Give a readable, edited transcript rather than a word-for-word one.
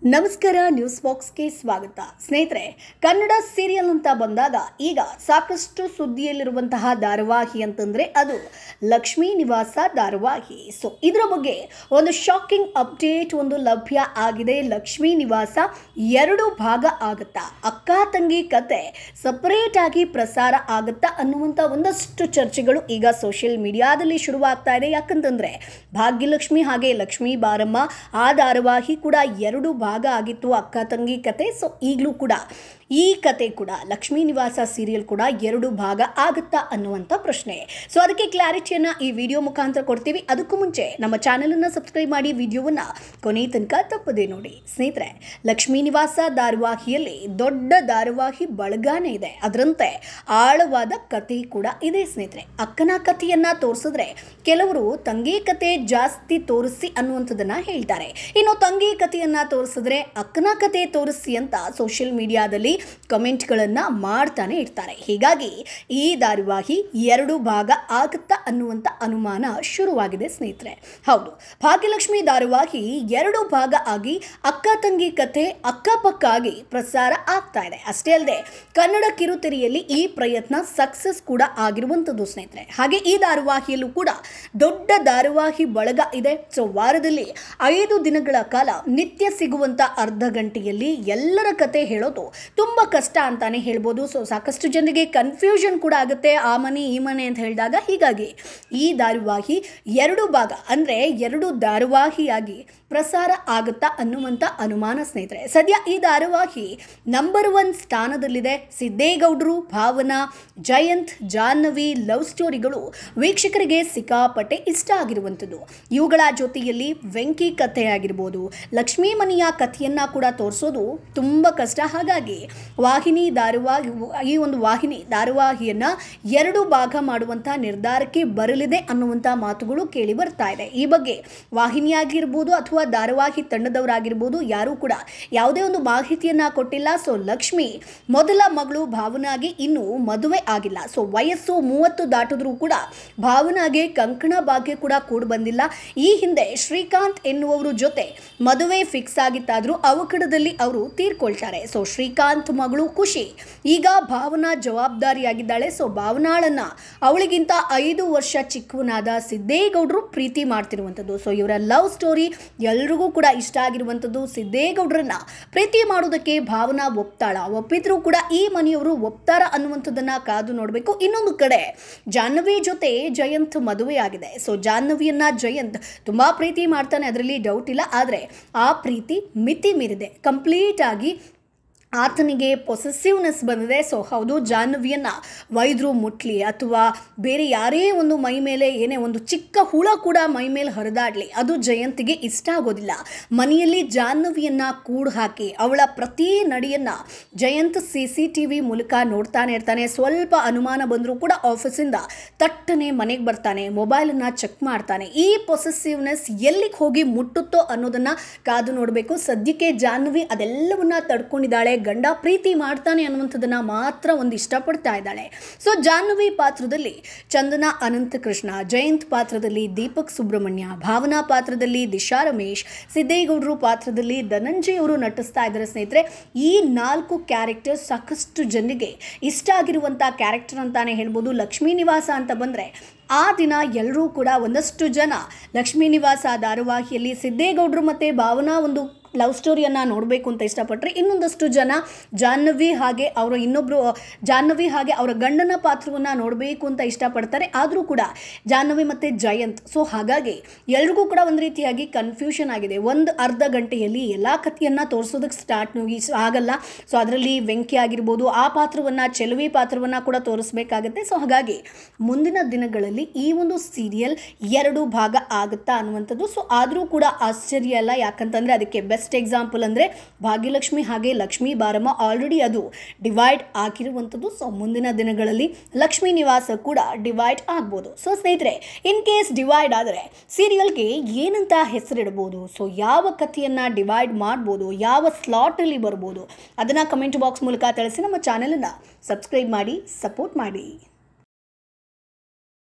ನಮಸ್ಕಾರ ನ್ಯೂಸ್ ಬಾಕ್ಸ್ಗೆ ಸ್ವಾಗತ ಸ್ನೇಹಿತರೆ. ಕನ್ನಡ ಸೀರಿಯಲ್ ಅಂತ ಬಂದಾಗ ಈಗ ಸಾಕಷ್ಟು ಸುದ್ದಿಯಲ್ಲಿರುವಂತಹ ಧಾರಾವಾಹಿ ಅಂತಂದ್ರೆ ಅದು ಲಕ್ಷ್ಮೀ ನಿವಾಸ ಧಾರಾವಾಹಿ. ಸೊ ಇದರ ಬಗ್ಗೆ ಒಂದು ಶಾಕಿಂಗ್ ಅಪ್ಡೇಟ್ ಒಂದು ಲಭ್ಯ ಆಗಿದೆ. ಲಕ್ಷ್ಮೀ ನಿವಾಸ 2 ಭಾಗ ಆಗುತ್ತಾ, ಅಕ್ಕ ತಂಗಿ ಕತೆ ಸಪರೇಟ್ ಆಗಿ ಪ್ರಸಾರ ಆಗುತ್ತಾ ಅನ್ನುವಂಥ ಒಂದಷ್ಟು ಚರ್ಚೆಗಳು ಈಗ ಸೋಷಿಯಲ್ ಮೀಡಿಯಾದಲ್ಲಿ ಶುರುವಾಗ್ತಾ ಇದೆ. ಯಾಕಂತಂದ್ರೆ ಭಾಗ್ಯಲಕ್ಷ್ಮಿ ಹಾಗೆ ಲಕ್ಷ್ಮೀ ಬಾರಮ್ಮ ಆ ಧಾರಾವಾಹಿ ಕೂಡ 2 ಭಾಗ ಆಗಿತ್ತು, ಅಕ್ಕ ತಂಗಿ ಕತೆ. ಸೊ ಈಗಲೂ ಕೂಡ ಈ ಕತೆ ಕೂಡ ಲಕ್ಷ್ಮೀ ನಿವಾಸ ಸೀರಿಯಲ್ ಕೂಡ 2 ಭಾಗ ಆಗುತ್ತಾ ಅನ್ನುವಂಥ ಪ್ರಶ್ನೆ. ಸೊ ಅದಕ್ಕೆ ಕ್ಲಾರಿಟಿಯನ್ನು ಈ ವಿಡಿಯೋ ಮುಖಾಂತರ ಕೊಡ್ತೀವಿ. ಅದಕ್ಕೂ ಮುಂಚೆ ನಮ್ಮ ಚಾನಲನ್ನು ಸಬ್ಸ್ಕ್ರೈಬ್ ಮಾಡಿ, ವಿಡಿಯೋವನ್ನು ಕೊನೆ ತನಕ ತಪ್ಪದೇ ನೋಡಿ. ಸ್ನೇಹಿತರೆ, ಲಕ್ಷ್ಮೀ ನಿವಾಸ ಧಾರಾವಾಹಿಯಲ್ಲಿ ದೊಡ್ಡ ಧಾರಾವಾಹಿ ಬಳಗಾನೇ ಇದೆ, ಅದರಂತೆ ಆಳವಾದ ಕತೆ ಕೂಡ ಇದೆ. ಸ್ನೇಹಿತರೆ, ಅಕ್ಕನ ಕಥೆಯನ್ನ ತೋರಿಸಿದ್ರೆ ಕೆಲವರು ತಂಗಿ ಕತೆ ಜಾಸ್ತಿ ತೋರಿಸಿ ಅನ್ನುವಂಥದ್ದನ್ನ ಹೇಳ್ತಾರೆ. ಇನ್ನು ತಂಗಿ ಕಥೆಯನ್ನ ತೋರಿಸಿದ್ರೆ ಅಕ್ಕನ ಕತೆ ತೋರಿಸಿ ಅಂತ ಸೋಷಿಯಲ್ ಮೀಡಿಯಾದಲ್ಲಿ ಕಮೆಂಟ್ಗಳನ್ನು ಮಾಡ್ತಾನೆ ಇರ್ತಾರೆ. ಹೀಗಾಗಿ ಈ ಧಾರಾವಾಹಿ 2 ಭಾಗ ಆಗುತ್ತಾ ಅನ್ನುವಂಥ ಅನುಮಾನ ಶುರುವಾಗಿದೆ. ಸ್ನೇಹಿತರೆ, ಹೌದು, ಭಾಗ್ಯಲಕ್ಷ್ಮಿ ಧಾರಾವಾಹಿ 2 ಭಾಗ ಆಗಿ ಅಕ್ಕ ತಂಗಿ ಕತೆ ಅಕ್ಕಪಕ್ಕ ಆಗಿ ಪ್ರಸಾರ ಆಗ್ತಾ ಇದೆ. ಅಷ್ಟೇ ಅಲ್ಲದೆ ಕನ್ನಡ ಕಿರುತೆರೆಯಲ್ಲಿ ಈ ಪ್ರಯತ್ನ ಸಕ್ಸಸ್ ಕೂಡ ಆಗಿರುವಂಥದ್ದು. ಸ್ನೇಹಿತರೆ, ಹಾಗೆ ಈ ಧಾರಾವಾಹಿಯಲ್ಲೂ ಕೂಡ ದೊಡ್ಡ ಧಾರಾವಾಹಿ ಬಳಗ ಇದೆ. ಸೊ ವಾರದಲ್ಲಿ 5 ದಿನಗಳ ಕಾಲ ನಿತ್ಯ ಸಿಗುವಂತ ಅರ್ಧ ಗಂಟೆಯಲ್ಲಿ ಎಲ್ಲರ ಕತೆ ಹೇಳೋದು ತುಂಬಾ ಕಷ್ಟ ಅಂತಾನೆ ಹೇಳ್ಬೋದು. ಸೊ ಸಾಕಷ್ಟು ಜನರಿಗೆ ಕನ್ಫ್ಯೂಷನ್ ಕೂಡ ಆಗುತ್ತೆ, ಆ ಮನೆ ಈ ಮನೆ ಅಂತ ಹೇಳಿದಾಗ. ಹೀಗಾಗಿ ಈ ಧಾರಾವಾಹಿ 2 ಭಾಗ ಅಂದ್ರೆ 2 ಧಾರಾವಾಹಿಯಾಗಿ ಪ್ರಸಾರ ಆಗುತ್ತಾ ಅನ್ನುವಂಥ ಅನುಮಾನ. ಸ್ನೇಹಿತರೆ, ಸದ್ಯ ಈ ಧಾರಾವಾಹಿ ನಂಬರ್ 1 ಸ್ಥಾನದಲ್ಲಿದೆ. ಸಿದ್ದೇಗೌಡರು, ಭಾವನಾ, ಜಯಂತ್, ಜಾಹ್ನವಿ ಲವ್ ಸ್ಟೋರಿಗಳು ವೀಕ್ಷಕರಿಗೆ ಸಿಕ್ಕಾಪಟ್ಟೆ ಇಷ್ಟ ಆಗಿರುವಂಥದ್ದು. ಇವುಗಳ ಜೊತೆಯಲ್ಲಿ ವೆಂಕಿ ಕಥೆ ಆಗಿರ್ಬೋದು, ಲಕ್ಷ್ಮೀ ಮನೆಯ ಕಥೆಯನ್ನ ಕೂಡ ತೋರಿಸೋದು ತುಂಬ ಕಷ್ಟ. ಹಾಗಾಗಿ ವಾಹಿನಿ ಧಾರಾವಾಹಿ ಈ ಒಂದು ವಾಹಿನಿ ಧಾರಾವಾಹಿಯನ್ನ 2 ಭಾಗ ಮಾಡುವಂಥ ನಿರ್ಧಾರಕ್ಕೆ ಬರಲಿದೆ ಅನ್ನುವಂಥ ಮಾತುಗಳು ಕೇಳಿ ಬರ್ತಾ ಇದೆ. ಈ ಬಗ್ಗೆ ವಾಹಿನಿಯಾಗಿರ್ಬೋದು ಅಥವಾ ಧಾರಾವಾಹಿ ತಂಡದವರಾಗಿರ್ಬೋದು ಯಾರೂ ಕೂಡ ಯಾವುದೇ ಒಂದು ಮಾಹಿತಿಯನ್ನ ಕೊಟ್ಟಿಲ್ಲ. ಸೊ ಲಕ್ಷ್ಮಿ ಮೊದಲ ಮಗಳು ಭಾವನಾಗೆ ಇನ್ನೂ ಮದುವೆ ಆಗಿಲ್ಲ. ಸೊ ವಯಸ್ಸು 30 ದಾಟಿದ್ರೂ ಕೂಡ ಭಾವನಾಗೆ ಕಂಕಣ ಭಾಗ್ಯ ಕೂಡ ಕೂಡಿ ಬಂದಿಲ್ಲ. ಈ ಹಿಂದೆ ಶ್ರೀಕಾಂತ್ ಎನ್ನುವವರು ಜೊತೆ ಮದುವೆ ಫಿಕ್ಸ್ ಆಗಿತ್ತಾದ್ರೂ ಅವಘಡದಲ್ಲಿ ಅವರು ತೀರ್ಕೊಳ್ತಾರೆ. ಸೊ ಶ್ರೀಕಾಂತ್ ಮಗಳು ಖುಷಿ ಈಗ ಭಾವನಾ ಜವಾಬ್ದಾರಿಯಾಗಿದ್ದಾಳೆ. ಸೊ ಭಾವನಾಳನ್ನ ಅವಳಿಗಿಂತ 5 ವರ್ಷ ಚಿಕ್ಕವನಾದ ಸಿದ್ದೇಗೌಡರು ಪ್ರೀತಿ ಮಾಡ್ತಿರುವಂಥದ್ದು. ಸೊ ಇವರ ಲವ್ ಸ್ಟೋರಿ ಎಲ್ರಿಗೂ ಕೂಡ ಇಷ್ಟ ಆಗಿರುವಂಥದ್ದು. ಸಿದ್ದೇಗೌಡರನ್ನ ಪ್ರೀತಿ ಮಾಡೋದಕ್ಕೆ ಭಾವನಾ ಒಪ್ಪಿದ್ರೂ ಕೂಡ ಈ ಮನೆಯವರು ಒಪ್ತಾರ ಅನ್ನುವಂಥದ್ದನ್ನ ಕಾದು ನೋಡಬೇಕು. ಇನ್ನೊಂದು ಕಡೆ ಜಾಹ್ನವಿ ಜೊತೆ ಜಯಂತ್ ಮದುವೆ ಆಗಿದೆ. ಸೊ ಜಾಹ್ನವಿಯನ್ನ ಜಯಂತ್ ತುಂಬಾ ಪ್ರೀತಿ ಮಾಡ್ತಾನೆ, ಅದರಲ್ಲಿ ಡೌಟ್ ಇಲ್ಲ. ಆದರೆ ಆ ಪ್ರೀತಿ ಮಿತಿ ಮೀರಿದೆ, ಕಂಪ್ಲೀಟ್ ಆಗಿ ಆತನಿಗೆ ಪೊಸೆಸಿವ್ನೆಸ್ ಬಂದಿದೆ. ಸೊ ಹೌದು, ಜಾಹ್ನವಿಯನ್ನ ವೈದ್ಯರು ಮುಟ್ಲಿ ಅಥವಾ ಬೇರೆ ಯಾರೇ ಒಂದು ಮೈ ಮೇಲೆ ಏನೇ ಒಂದು ಚಿಕ್ಕ ಹುಳ ಕೂಡ ಮೈ ಮೇಲೆ ಹರಿದಾಡಲಿ, ಅದು ಜಯಂತಿಗೆ ಇಷ್ಟ ಆಗೋದಿಲ್ಲ. ಮನೆಯಲ್ಲಿ ಜಾಹ್ನವಿಯನ್ನ ಕೂಡು ಹಾಕಿ ಅವಳ ಪ್ರತಿ ನಡೆಯನ್ನ ಜಯಂತ್ CCTV ಮೂಲಕ ನೋಡ್ತಾನೆ ಇರ್ತಾನೆ. ಸ್ವಲ್ಪ ಅನುಮಾನ ಬಂದರೂ ಕೂಡ ಆಫೀಸಿಂದ ತಟ್ಟನೆ ಮನೆಗೆ ಬರ್ತಾನೆ, ಮೊಬೈಲನ್ನು ಚೆಕ್ ಮಾಡ್ತಾನೆ. ಈ ಪೊಸೆಸಿವ್ನೆಸ್ ಎಲ್ಲಿಗೆ ಹೋಗಿ ಮುಟ್ಟುತ್ತೋ ಅನ್ನೋದನ್ನ ಕಾದು ನೋಡಬೇಕು. ಸದ್ಯಕ್ಕೆ ಜಾಹ್ನವಿ ಅದೆಲ್ಲವನ್ನ ತಡ್ಕೊಂಡಿದ್ದಾಳೆ, ಗಂಡ ಪ್ರೀತಿ ಮಾಡ್ತಾನೆ ಅನ್ನುವಂಥದ್ದನ್ನ ಮಾತ್ರ ಒಂದು ಇಷ್ಟಪಡ್ತಾ ಇದ್ದಾಳೆ. ಸೊ ಜಾಹ್ನವಿ ಪಾತ್ರದಲ್ಲಿ ಚಂದನಾ ಅನಂತಕೃಷ್ಣ, ಜಯಂತ್ ಪಾತ್ರದಲ್ಲಿ ದೀಪಕ್ ಸುಬ್ರಹ್ಮಣ್ಯ, ಭಾವನಾ ಪಾತ್ರದಲ್ಲಿ ದಿಶಾ ರಮೇಶ್, ಸಿದ್ದೇಗೌಡರು ಪಾತ್ರದಲ್ಲಿ ಧನಂಜಯ್ ಅವರು ನಟಿಸ್ತಾ ಇದ್ದಾರೆ. ಸ್ನೇಹಿತರೆ, ಈ 4 ಕ್ಯಾರೆಕ್ಟರ್ ಸಾಕಷ್ಟು ಜನರಿಗೆ ಇಷ್ಟ ಆಗಿರುವಂಥ ಕ್ಯಾರೆಕ್ಟರ್ ಅಂತಾನೆ ಹೇಳ್ಬೋದು. ಲಕ್ಷ್ಮೀ ನಿವಾಸ ಅಂತ ಬಂದರೆ ಆ ದಿನ ಎಲ್ಲರೂ ಕೂಡ ಒಂದಷ್ಟು ಜನ ಲಕ್ಷ್ಮೀ ನಿವಾಸ ಧಾರಾವಾಹಿಯಲ್ಲಿ ಸಿದ್ದೇಗೌಡರು ಮತ್ತು ಭಾವನಾ ಒಂದು ಲವ್ ಸ್ಟೋರಿಯನ್ನು ನೋಡಬೇಕು ಅಂತ ಇಷ್ಟಪಟ್ಟರೆ, ಇನ್ನೊಂದಷ್ಟು ಜನ ಜಾಹ್ನವಿ ಹಾಗೆ ಅವರ ಗಂಡನ ಪಾತ್ರವನ್ನು ನೋಡಬೇಕು ಅಂತ ಇಷ್ಟಪಡ್ತಾರೆ. ಆದರೂ ಕೂಡ ಜಾಹ್ನವಿ ಮತ್ತು ಜಯಂತ್, ಸೊ ಹಾಗಾಗಿ ಎಲ್ರಿಗೂ ಕೂಡ ಒಂದು ರೀತಿಯಾಗಿ ಕನ್ಫ್ಯೂಷನ್ ಆಗಿದೆ. ಒಂದು ಅರ್ಧ ಗಂಟೆಯಲ್ಲಿ ಎಲ್ಲ ಕಥೆಯನ್ನು ತೋರಿಸೋದಕ್ಕೆ ಆಗಲ್ಲ. ಸೊ ಅದರಲ್ಲಿ ವೆಂಕಿ ಆಗಿರ್ಬೋದು, ಆ ಪಾತ್ರವನ್ನು ಚೆಲುವಿ ಪಾತ್ರವನ್ನು ಕೂಡ ತೋರಿಸ್ಬೇಕಾಗತ್ತೆ. ಸೊ ಹಾಗಾಗಿ ಮುಂದಿನ ದಿನಗಳಲ್ಲಿ ಈ ಒಂದು ಸೀರಿಯಲ್ 2 ಭಾಗ ಆಗುತ್ತಾ ಅನ್ನುವಂಥದ್ದು. ಸೊ ಆದರೂ ಕೂಡ ಆಶ್ಚರ್ಯ ಅಲ್ಲ, ಯಾಕಂತಂದರೆ ಅದಕ್ಕೆ ಬೆಸ್ಟ್ ಎಕ್ಸಾಂಪಲ್ ಅಂದರೆ ಭಾಗ್ಯಲಕ್ಷ್ಮಿ ಹಾಗೆ ಲಕ್ಷ್ಮೀ ಬಾರಮ್ಮ ಆಲ್ರೆಡಿ ಅದು ಡಿವೈಡ್ ಆಗಿರುವಂಥದ್ದು. ಸೊ ಮುಂದಿನ ದಿನಗಳಲ್ಲಿ ಲಕ್ಷ್ಮೀ ನಿವಾಸ ಕೂಡ ಡಿವೈಡ್ ಆಗ್ಬೋದು. ಸೊ ಸ್ನೇಹಿತರೆ, ಇನ್ ಕೇಸ್ ಡಿವೈಡ್ ಆದರೆ ಸೀರಿಯಲ್ಗೆ ಏನಂತ ಹೆಸರಿಡ್ಬೋದು, ಸೊ ಯಾವ ಕಥೆಯನ್ನು ಡಿವೈಡ್ ಮಾಡ್ಬೋದು, ಯಾವ ಸ್ಲಾಟಲ್ಲಿ ಬರ್ಬೋದು, ಅದನ್ನು ಕಮೆಂಟ್ ಬಾಕ್ಸ್ ಮೂಲಕ ತಿಳಿಸಿ. ನಮ್ಮ ಚಾನಲನ್ನು ಸಬ್ಸ್ಕ್ರೈಬ್ ಮಾಡಿ, ಸಪೋರ್ಟ್ ಮಾಡಿ.